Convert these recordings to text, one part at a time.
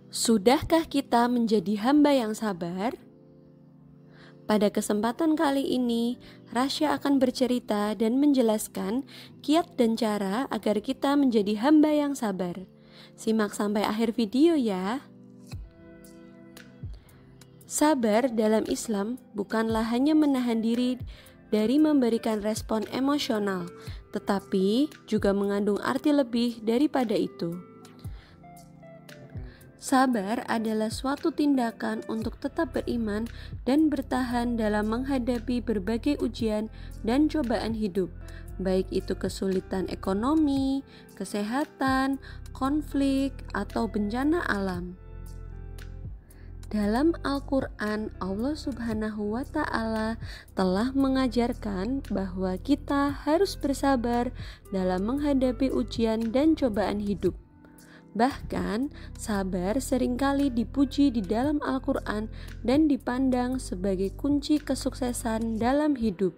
Sudahkah kita menjadi hamba yang sabar? Pada kesempatan kali ini, Rasya akan bercerita dan menjelaskan kiat dan cara agar kita menjadi hamba yang sabar. Simak sampai akhir video ya. Sabar dalam Islam bukanlah hanya menahan diri dari memberikan respon emosional, tetapi juga mengandung arti lebih daripada itu. Sabar adalah suatu tindakan untuk tetap beriman dan bertahan dalam menghadapi berbagai ujian dan cobaan hidup, baik itu kesulitan ekonomi, kesehatan, konflik, atau bencana alam. Dalam Al-Quran, Allah Subhanahu wa Ta'ala telah mengajarkan bahwa kita harus bersabar dalam menghadapi ujian dan cobaan hidup. Bahkan, sabar seringkali dipuji di dalam Al-Quran dan dipandang sebagai kunci kesuksesan dalam hidup.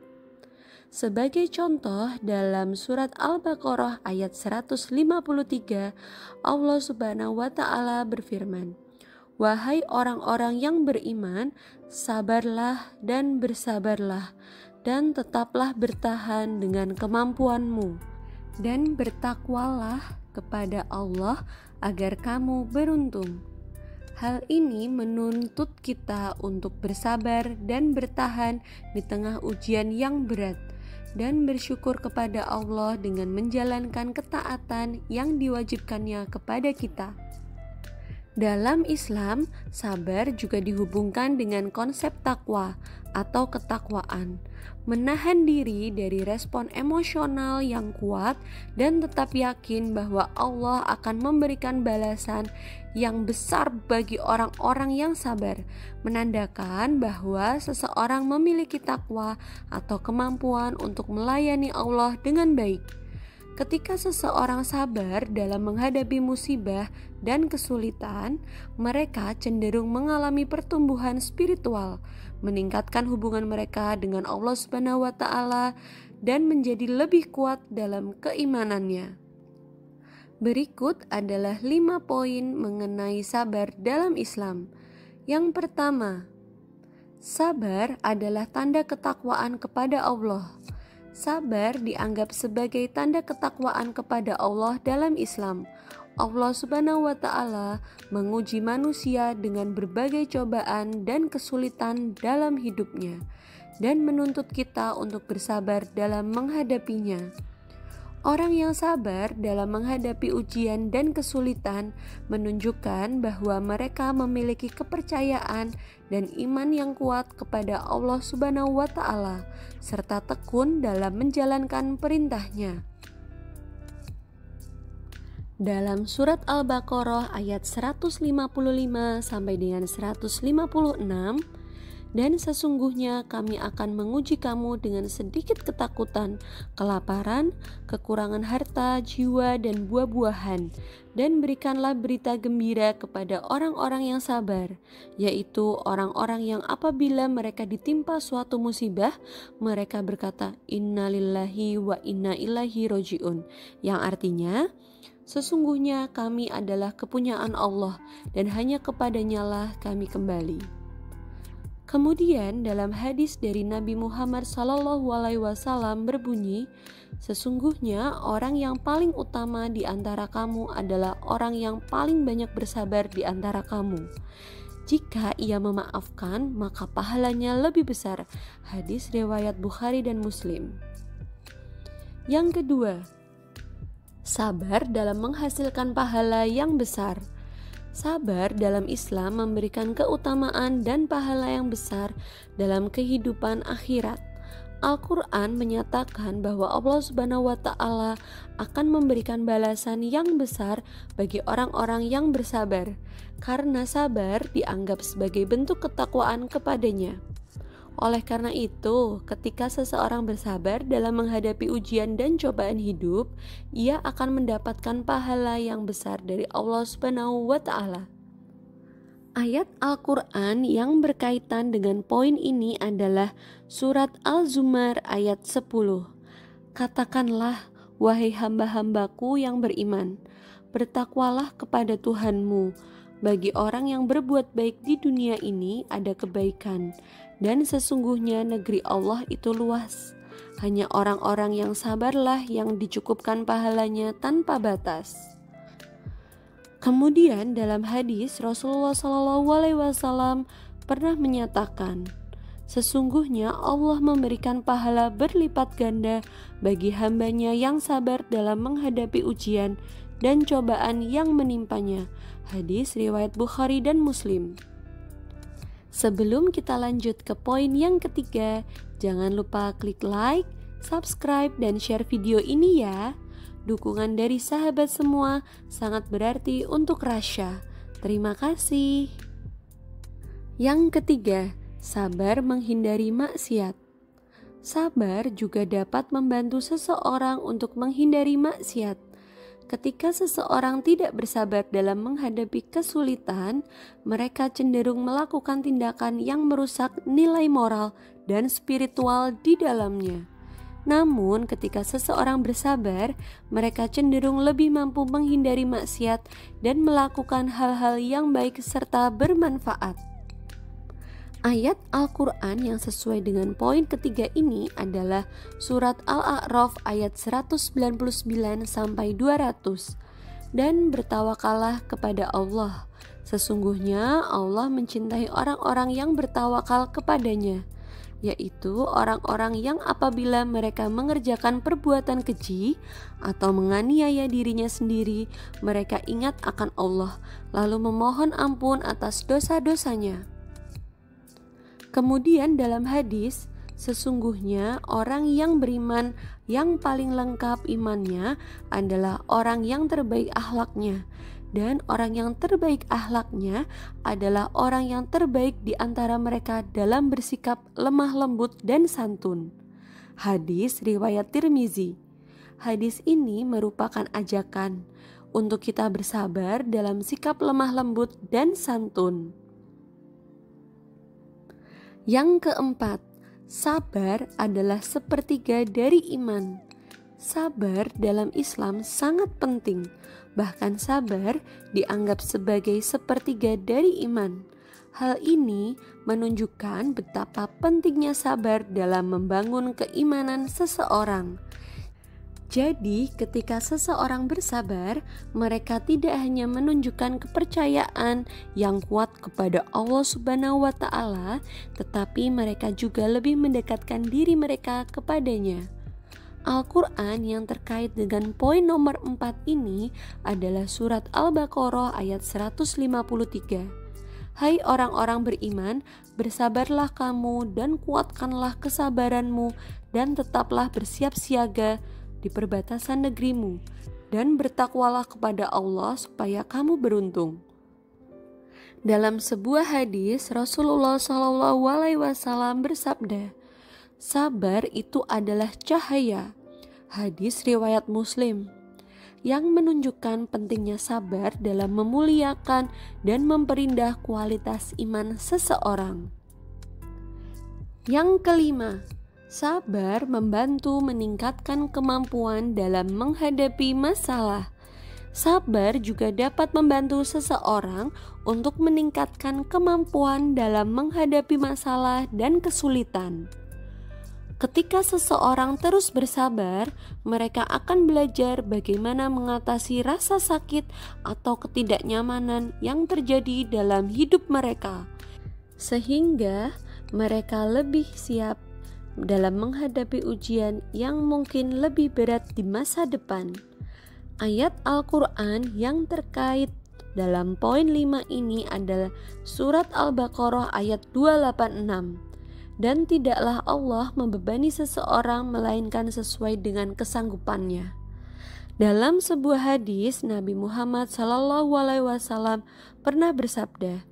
Sebagai contoh, dalam surat Al-Baqarah ayat 153, Allah Subhanahu wa Ta'ala berfirman, "Wahai orang-orang yang beriman, sabarlah dan bersabarlah, dan tetaplah bertahan dengan kemampuanmu, dan bertakwalah kepada Allah agar kamu beruntung." Hal ini menuntut kita untuk bersabar dan bertahan di tengah ujian yang berat, dan bersyukur kepada Allah dengan menjalankan ketaatan yang diwajibkannya kepada kita. Dalam Islam, sabar juga dihubungkan dengan konsep takwa atau ketakwaan, menahan diri dari respon emosional yang kuat dan tetap yakin bahwa Allah akan memberikan balasan yang besar bagi orang-orang yang sabar, menandakan bahwa seseorang memiliki takwa atau kemampuan untuk melayani Allah dengan baik. Ketika seseorang sabar dalam menghadapi musibah dan kesulitan, mereka cenderung mengalami pertumbuhan spiritual, meningkatkan hubungan mereka dengan Allah Subhanahu wa Ta'ala, dan menjadi lebih kuat dalam keimanannya. Berikut adalah 5 poin mengenai sabar dalam Islam. Yang pertama, sabar adalah tanda ketakwaan kepada Allah. Sabar dianggap sebagai tanda ketakwaan kepada Allah dalam Islam. Allah Subhanahu wa Ta'ala menguji manusia dengan berbagai cobaan dan kesulitan dalam hidupnya, dan menuntut kita untuk bersabar dalam menghadapinya. Orang yang sabar dalam menghadapi ujian dan kesulitan menunjukkan bahwa mereka memiliki kepercayaan dan iman yang kuat kepada Allah Subhanahu wa Ta'ala, serta tekun dalam menjalankan perintahnya. Dalam surat Al-Baqarah ayat 155 sampai dengan 156, "Dan sesungguhnya kami akan menguji kamu dengan sedikit ketakutan, kelaparan, kekurangan harta, jiwa, dan buah-buahan. Dan berikanlah berita gembira kepada orang-orang yang sabar, yaitu orang-orang yang apabila mereka ditimpa suatu musibah, mereka berkata, 'Inna lillahi wa inna ilaihi roji'un,' yang artinya, sesungguhnya kami adalah kepunyaan Allah dan hanya kepadanyalah kami kembali." Kemudian dalam hadis dari Nabi Muhammad SAW berbunyi, "Sesungguhnya orang yang paling utama di antara kamu adalah orang yang paling banyak bersabar di antara kamu. Jika ia memaafkan, maka pahalanya lebih besar." Hadis riwayat Bukhari dan Muslim. Yang kedua, sabar dalam menghasilkan pahala yang besar. Sabar dalam Islam memberikan keutamaan dan pahala yang besar dalam kehidupan akhirat. Al-Quran menyatakan bahwa Allah Subhanahu wa Ta'ala akan memberikan balasan yang besar bagi orang-orang yang bersabar, karena sabar dianggap sebagai bentuk ketakwaan kepadanya. Oleh karena itu, ketika seseorang bersabar dalam menghadapi ujian dan cobaan hidup, ia akan mendapatkan pahala yang besar dari Allah Subhanahu wa Ta'ala. Ayat Al-Quran yang berkaitan dengan poin ini adalah surat Al-Zumar ayat 10. "Katakanlah, wahai hamba-hambaku yang beriman, bertakwalah kepada Tuhanmu, Bagi orang yang berbuat baik di dunia ini ada kebaikan, dan sesungguhnya negeri Allah itu luas. Hanya orang-orang yang sabarlah yang dicukupkan pahalanya tanpa batas. Kemudian dalam hadis Rasulullah SAW pernah menyatakan, sesungguhnya Allah memberikan pahala berlipat ganda bagi hambanya yang sabar dalam menghadapi ujian dan cobaan yang menimpanya. Hadis riwayat Bukhari dan Muslim. Sebelum kita lanjut ke poin yang ketiga, jangan lupa klik like, subscribe, dan share video ini ya. Dukungan dari sahabat semua sangat berarti untuk Rasya. Terima kasih. Yang ketiga, sabar menghindari maksiat. Sabar juga dapat membantu seseorang untuk menghindari maksiat. Ketika seseorang tidak bersabar dalam menghadapi kesulitan, mereka cenderung melakukan tindakan yang merusak nilai moral dan spiritual di dalamnya. Namun, ketika seseorang bersabar, mereka cenderung lebih mampu menghindari maksiat dan melakukan hal-hal yang baik serta bermanfaat. Ayat Al-Quran yang sesuai dengan poin ketiga ini adalah surat Al-A'raf ayat 199-200. Dan bertawakallah kepada Allah. Sesungguhnya Allah mencintai orang-orang yang bertawakal kepadanya, yaitu orang-orang yang apabila mereka mengerjakan perbuatan keji atau menganiaya dirinya sendiri, mereka ingat akan Allah, lalu memohon ampun atas dosa-dosanya. Kemudian dalam hadis, sesungguhnya orang yang beriman yang paling lengkap imannya adalah orang yang terbaik akhlaknya, dan orang yang terbaik akhlaknya adalah orang yang terbaik di antara mereka dalam bersikap lemah lembut dan santun. Hadis riwayat Tirmizi. Hadis ini merupakan ajakan untuk kita bersabar dalam sikap lemah lembut dan santun. Yang keempat, sabar adalah sepertiga dari iman. Sabar dalam Islam sangat penting. Bahkan sabar dianggap sebagai sepertiga dari iman. Hal ini menunjukkan betapa pentingnya sabar dalam membangun keimanan seseorang. Jadi, ketika seseorang bersabar, mereka tidak hanya menunjukkan kepercayaan yang kuat kepada Allah Subhanahu wa Ta'ala, tetapi mereka juga lebih mendekatkan diri mereka kepadanya. Al-Quran yang terkait dengan poin nomor 4 ini adalah surat Al-Baqarah ayat 153. Hai orang-orang beriman, bersabarlah kamu dan kuatkanlah kesabaranmu dan tetaplah bersiap siaga di perbatasan negerimu, dan bertakwalah kepada Allah supaya kamu beruntung. Dalam sebuah hadis, Rasulullah SAW bersabda, sabar itu adalah cahaya. Hadis riwayat Muslim, yang menunjukkan pentingnya sabar dalam memuliakan dan memperindah kualitas iman seseorang. Yang kelima, sabar membantu meningkatkan kemampuan dalam menghadapi masalah. Sabar juga dapat membantu seseorang untuk meningkatkan kemampuan dalam menghadapi masalah dan kesulitan. Ketika seseorang terus bersabar, mereka akan belajar bagaimana mengatasi rasa sakit atau ketidaknyamanan yang terjadi dalam hidup mereka, sehingga mereka lebih siap dalam menghadapi ujian yang mungkin lebih berat di masa depan. Ayat Al-Quran yang terkait dalam poin 5 ini adalah surat Al-Baqarah ayat 286. Dan tidaklah Allah membebani seseorang melainkan sesuai dengan kesanggupannya. Dalam sebuah hadis, Nabi Muhammad SAW pernah bersabda,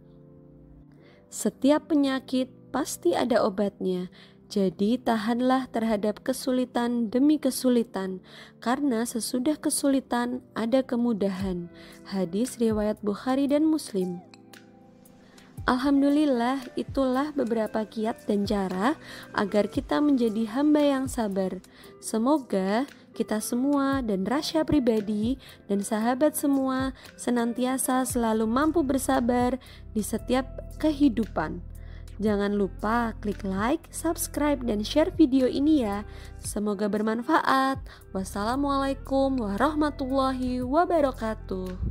setiap penyakit pasti ada obatnya. Jadi tahanlah terhadap kesulitan demi kesulitan, karena sesudah kesulitan ada kemudahan. Hadis riwayat Bukhari dan Muslim. Alhamdulillah, itulah beberapa kiat dan cara agar kita menjadi hamba yang sabar. Semoga kita semua dan Rasya pribadi dan sahabat semua senantiasa selalu mampu bersabar di setiap kehidupan. Jangan lupa klik like, subscribe, dan share video ini ya. Semoga bermanfaat. Wassalamualaikum warahmatullahi wabarakatuh.